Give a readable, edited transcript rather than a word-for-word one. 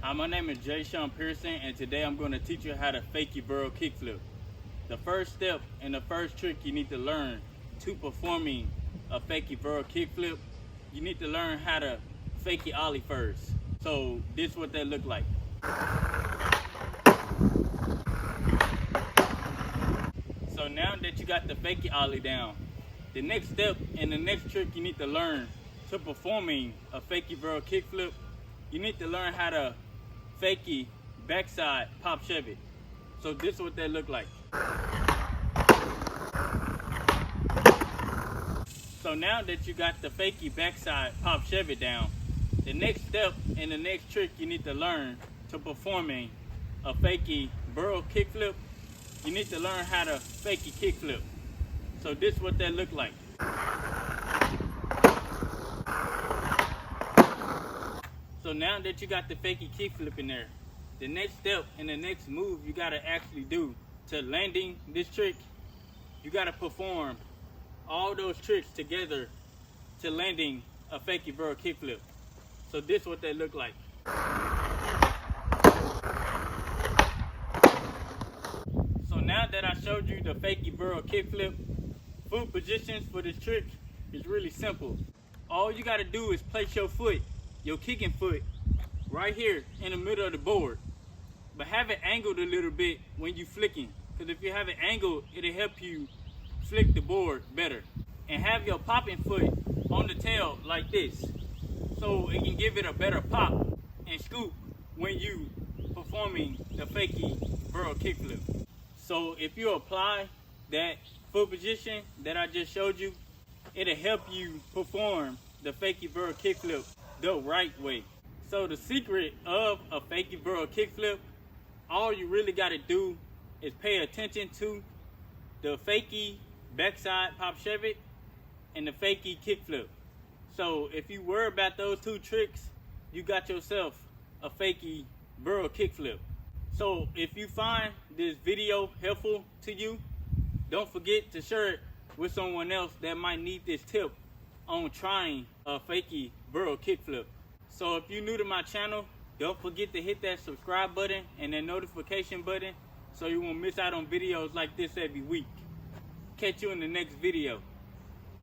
Hi, my name is Jay Sean Pearson, and today I'm going to teach you how to Fakie Varial KickFlip. The first step and the first trick you need to learn to performing a Fakie Varial KickFlip, you need to learn how to Fakie ollie first. So this is what that look like. So now that you got the Fakie ollie down, the next step and the next trick you need to learn to performing a Fakie Varial KickFlip, you need to learn how to Fakie backside pop Chevy. So this is what that look like. So now that you got the Fakie backside pop Chevy down, the next step and the next trick you need to learn to performing a Fakie Varial KickFlip, you need to learn how to Fakie kickflip. So this is what that look like. So now that you got the Fakie kickflip in there, the next step and the next move you gotta actually do to landing this trick, you gotta perform all those tricks together to landing a Fakie Varial kickflip. So this is what they look like. So now that I showed you the Fakie Varial kickflip, foot positions for this trick is really simple. All you gotta do is place your foot, your kicking foot, right here in the middle of the board. But have it angled a little bit when you flicking, because if you have it angled, it'll help you flick the board better. And have your popping foot on the tail like this, so it can give it a better pop and scoop when you performing the Fakie Varial kickflip. So if you apply that foot position that I just showed you, it'll help you perform the Fakie Varial kickflip the right way. So the secret of a Fakie Varial kickflip, all you really got to do is pay attention to the Fakie backside pop Chevy and the Fakie kickflip. So if you worry about those two tricks, you got yourself a Fakie Varial kickflip. So if you find this video helpful to you, don't forget to share it with someone else that might need this tip on trying a Fakie Varial kickflip. So if you're new to my channel, don't forget to hit that subscribe button and that notification button so you won't miss out on videos like this every week. Catch you in the next video.